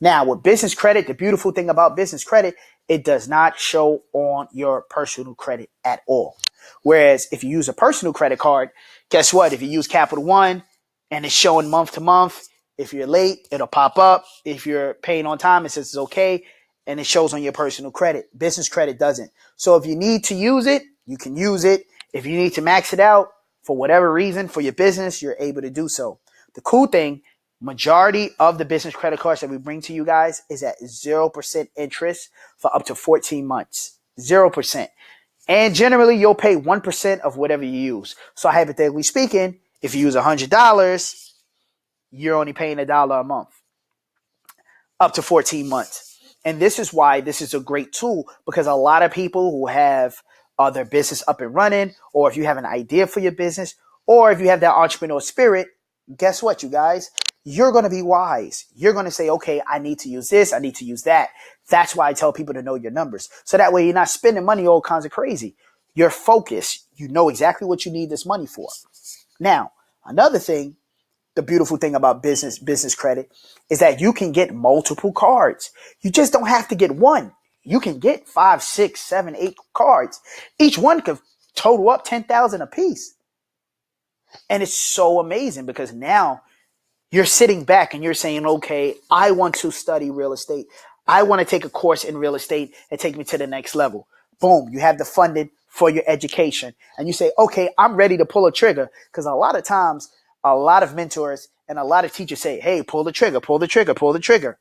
Now, with business credit, the beautiful thing about business credit, it does not show on your personal credit at all. Whereas if you use a personal credit card, guess what? If you use Capital One and it's showing month to month, if you're late, it'll pop up. If you're paying on time, it says it's okay, and it shows on your personal credit. Business credit doesn't. So if you need to use it, you can use it. If you need to max it out for whatever reason for your business, you're able to do so. The cool thing, majority of the business credit cards that we bring to you guys is at 0% interest for up to 14 months. 0%. And generally, you'll pay 1% of whatever you use. So hypothetically speaking, if you use $100, you're only paying $1 a month, up to 14 months. And this is why this is a great tool, because a lot of people who have their business up and running, or if you have an idea for your business, or if you have that entrepreneurial spirit, guess what, you guys? You're going to be wise. You're going to say, okay, I need to use this. I need to use that. That's why I tell people to know your numbers. So that way you're not spending money all kinds of crazy. You're focused. You know exactly what you need this money for. Now, another thing, the beautiful thing about business credit is that you can get multiple cards. You just don't have to get one. You can get 5, 6, 7, 8 cards. Each one could total up 10,000 a piece. And it's so amazing because now you're sitting back and you're saying, okay, I want to study real estate. I want to take a course in real estate and take me to the next level. Boom, you have the funding for your education. And you say, okay, I'm ready to pull a trigger. Because a lot of times, a lot of mentors and a lot of teachers say, hey, pull the trigger, pull the trigger, pull the trigger.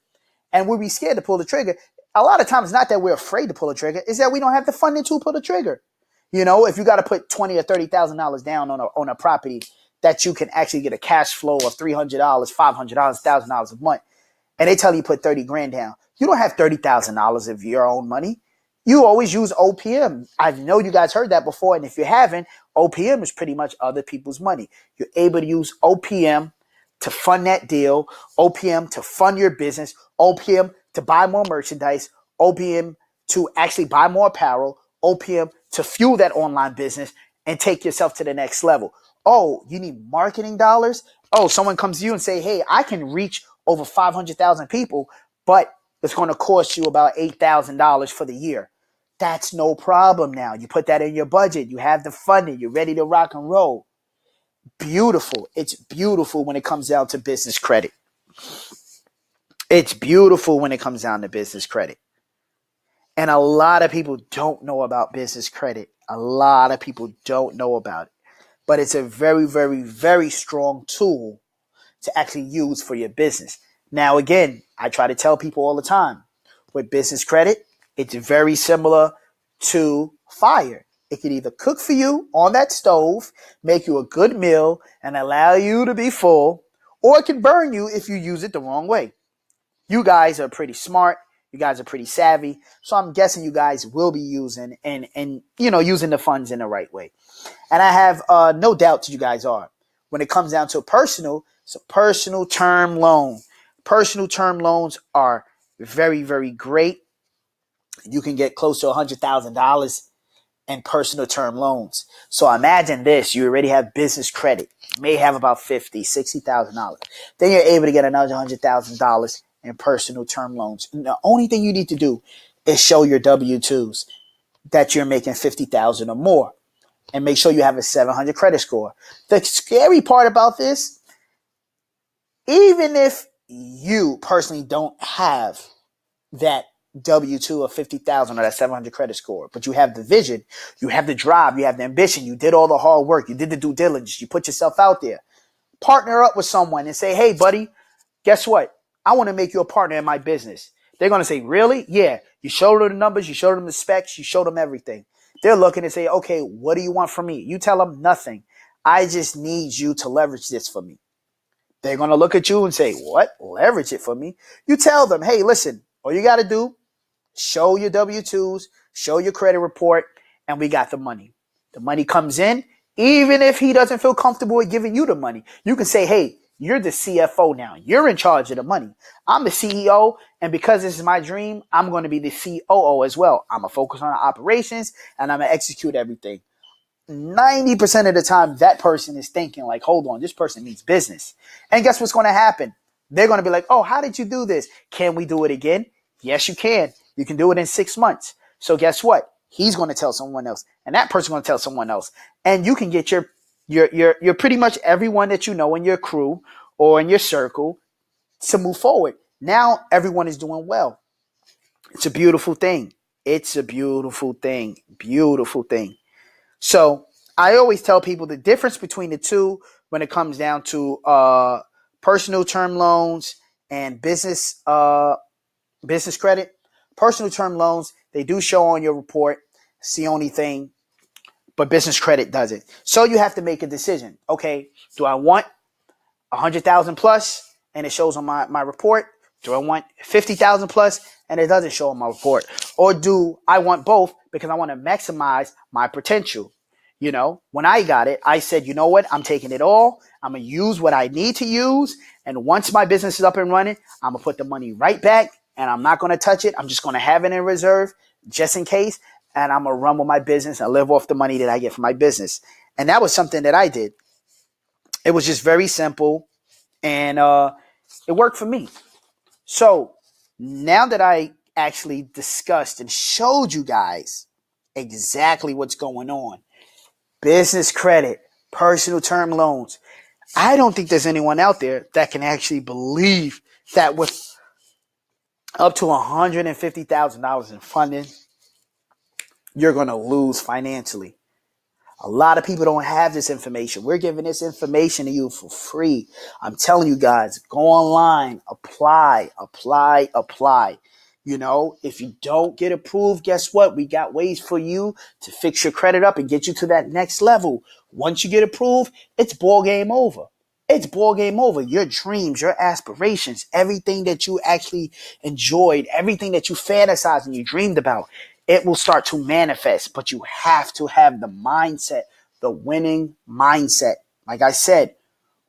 And we'll be scared to pull the trigger. A lot of times, not that we're afraid to pull a trigger, is that we don't have the funding to pull the trigger. You know, if you got to put $20,000 or $30,000 down on a property that you can actually get a cash flow of $300, $500, $1,000 a month, and they tell you put 30 grand down, you don't have $30,000 of your own money. You always use OPM. I know you guys heard that before, and if you haven't, OPM is pretty much other people's money. You're able to use OPM to fund that deal, OPM to fund your business, OPM to buy more merchandise, OPM to actually buy more apparel, OPM to fuel that online business and take yourself to the next level. Oh, you need marketing dollars? Oh, someone comes to you and say, hey, I can reach over 500,000 people, but it's going to cost you about $8,000 for the year. That's no problem now. You put that in your budget. You have the funding. You're ready to rock and roll. Beautiful. It's beautiful when it comes down to business credit. It's beautiful when it comes down to business credit. And a lot of people don't know about business credit. A lot of people don't know about it. But it's a very, very, very strong tool to actually use for your business. Now, again, I try to tell people all the time, with business credit, it's very similar to fire. It can either cook for you on that stove, make you a good meal, and allow you to be full, or it can burn you if you use it the wrong way. You guys are pretty smart. You guys are pretty savvy. So I'm guessing you guys will be using and using the funds in the right way. And I have no doubt that you guys are. When it comes down to personal, it's a personal term loan. Personal term loans are very, very great. You can get close to $100,000 in personal term loans. So imagine this. You already have business credit. You may have about $50,000, $60,000. Then you're able to get another $100,000 in personal term loans. And the only thing you need to do is show your W-2s that you're making $50,000 or more, and make sure you have a 700 credit score. The scary part about this, even if you personally don't have that W-2 of 50,000 or that 700 credit score, but you have the vision, you have the drive, you have the ambition, you did all the hard work, you did the due diligence, you put yourself out there. Partner up with someone and say, hey, buddy, guess what? I want to make you a partner in my business. They're going to say, really? Yeah. You show them the numbers, you show them the specs, you show them everything. They're looking and say, okay, what do you want from me? You tell them nothing. I just need you to leverage this for me. They're going to look at you and say, what? Leverage it for me? You tell them, hey, listen, all you got to do, show your W-2s, show your credit report, and we got the money. The money comes in. Even if he doesn't feel comfortable with giving you the money, you can say, hey, you're the CFO now. You're in charge of the money. I'm the CEO, and because this is my dream, I'm going to be the COO as well. I'm going to focus on operations, and I'm going to execute everything. 90% of the time, that person is thinking like, hold on, this person means business. And guess what's going to happen? They're going to be like, oh, how did you do this? Can we do it again? Yes, you can. You can do it in 6 months. So guess what? He's going to tell someone else, and that person's going to tell someone else. And you can get your pretty much everyone that you know in your crew or in your circle to move forward. Now everyone is doing well. It's a beautiful thing. It's a beautiful thing. Beautiful thing. So I always tell people the difference between the two when it comes down to personal term loans and business credit. Personal term loans, they do show on your report. It's the only thing, but business credit doesn't. So you have to make a decision. Okay, do I want 100,000 plus and it shows on my report? Do I want 50,000 plus and it doesn't show on my report? Or do I want both because I want to maximize my potential? You know, when I got it, I said, you know what? I'm taking it all. I'm going to use what I need to use. And once my business is up and running, I'm going to put the money right back and I'm not going to touch it. I'm just going to have it in reserve just in case. And I'm going to run with my business and live off the money that I get from my business. And that was something that I did. It was just very simple and it worked for me. So now that I actually discussed and showed you guys exactly what's going on, business credit, personal term loans, I don't think there's anyone out there that can actually believe that with up to $150,000 in funding, you're going to lose financially. A lot of people don't have this information. We're giving this information to you for free. I'm telling you guys, go online, apply. You know, if you don't get approved, guess what? We got ways for you to fix your credit up and get you to that next level. Once you get approved, it's ball game over. It's ball game over. Your dreams, your aspirations, everything that you actually enjoyed, everything that you fantasized and you dreamed about, it will start to manifest. But you have to have the mindset, the winning mindset. Like I said,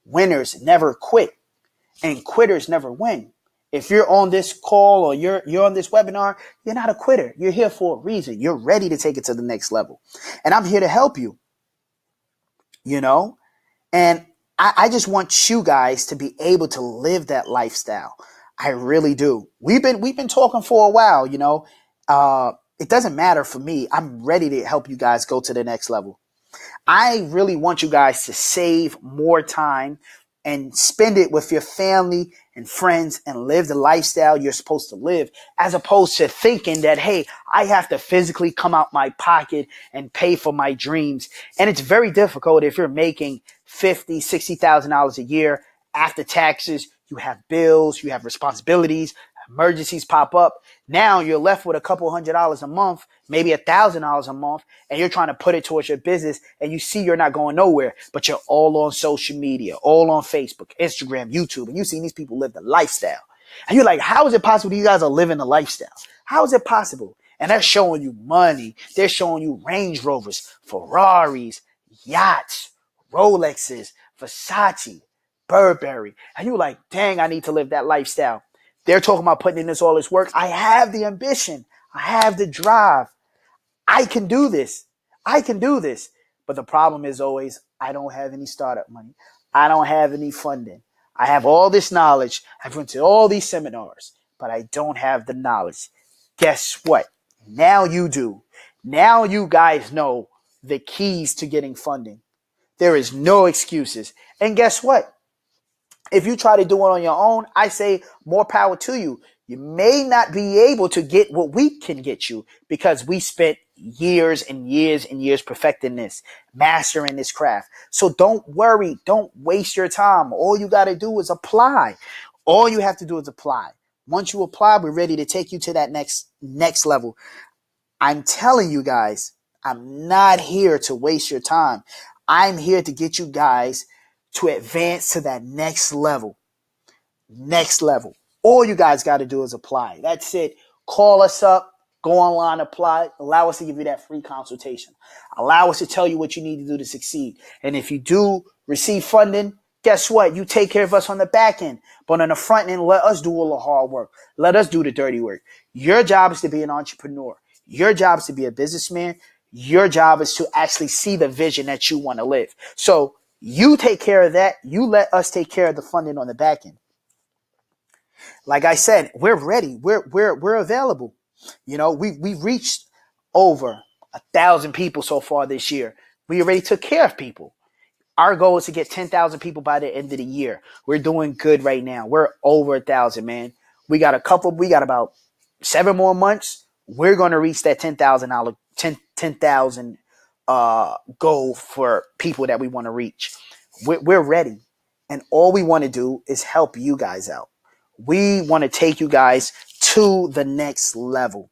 winners never quit and quitters never win. If you're on this call or you're on this webinar, you're not a quitter. You're here for a reason. You're ready to take it to the next level. And I'm here to help you, you know? And I just want you guys to be able to live that lifestyle. I really do. We've been talking for a while, you know. It doesn't matter for me. I'm ready to help you guys go to the next level. I really want you guys to save more time and spend it with your family and friends and live the lifestyle you're supposed to live, as opposed to thinking that, hey, I have to physically come out my pocket and pay for my dreams. And it's very difficult if you're making $50,000, $60,000 a year after taxes. You have bills, you have responsibilities, emergencies pop up. Now you're left with a couple $100 a month, maybe $1,000 a month, and you're trying to put it towards your business, and you see you're not going nowhere, but you're all on social media, all on Facebook, Instagram, YouTube, and you see these people live the lifestyle. And you're like, how is it possible you guys are living the lifestyle? How is it possible? And they're showing you money. They're showing you Range Rovers, Ferraris, yachts, Rolexes, Versace, Burberry. And you're like, dang, I need to live that lifestyle. They're talking about putting in all this work. I have the ambition. I have the drive. I can do this. I can do this. But the problem is always, I don't have any startup money. I don't have any funding. I have all this knowledge. I've went to all these seminars, but I don't have the knowledge. Guess what? Now you do. Now you guys know the keys to getting funding. There is no excuses. And guess what? If you try to do it on your own, I say more power to you. You may not be able to get what we can get you because we spent years and years and years perfecting this, mastering this craft. So don't worry. Don't waste your time. All you got to do is apply. All you have to do is apply. Once you apply, we're ready to take you to that next level. I'm telling you guys, I'm not here to waste your time. I'm here to get you guys to advance to that next level. Next level. All you guys got to do is apply. That's it. Call us up. Go online, apply. Allow us to give you that free consultation. Allow us to tell you what you need to do to succeed. And if you do receive funding, guess what? You take care of us on the back end. But on the front end, let us do all the hard work. Let us do the dirty work. Your job is to be an entrepreneur. Your job is to be a businessman. Your job is to actually see the vision that you want to live. So you take care of that. You let us take care of the funding on the back end. Like I said, we're ready. We're available. You know, we've reached over 1,000 people so far this year. We already took care of people. Our goal is to get 10,000 people by the end of the year. We're doing good right now. We're over 1,000, man. We got about 7 more months. We're going to reach that $10,000 goal for people that we want to reach. We're ready. And all we want to do is help you guys out. We want to take you guys to the next level.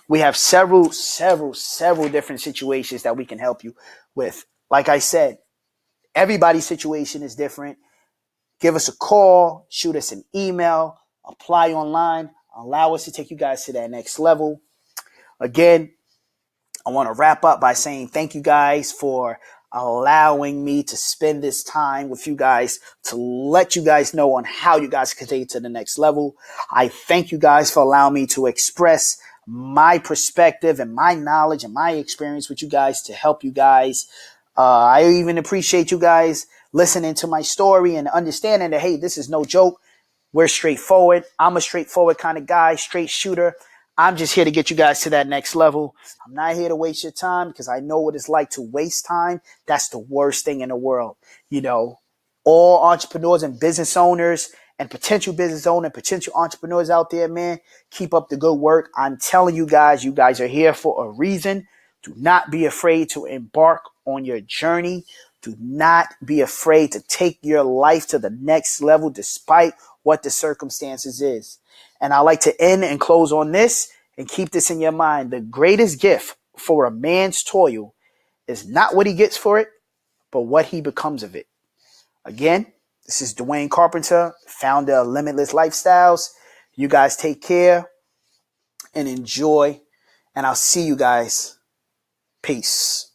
We have several different situations that we can help you with. Like I said, everybody's situation is different. Give us a call, shoot us an email, apply online, allow us to take you guys to that next level. Again, I want to wrap up by saying thank you guys for allowing me to spend this time with you guys to let you guys know on how you guys can take it to the next level. I thank you guys for allowing me to express my perspective and my knowledge and my experience with you guys to help you guys. I even appreciate you guys listening to my story and understanding that, hey, this is no joke. We're straightforward. I'm a straightforward kind of guy, straight shooter. I'm just here to get you guys to that next level. I'm not here to waste your time because I know what it's like to waste time. That's the worst thing in the world. You know, all entrepreneurs and business owners and potential business owners and potential entrepreneurs out there, man, keep up the good work. I'm telling you guys are here for a reason. Do not be afraid to embark on your journey. Do not be afraid to take your life to the next level despite what the circumstances is. And I like to end and close on this and keep this in your mind. The greatest gift for a man's toil is not what he gets for it, but what he becomes of it. Again, this is Dwayne Carpenter, founder of Limitless Lifestyles. You guys take care and enjoy, and I'll see you guys. Peace.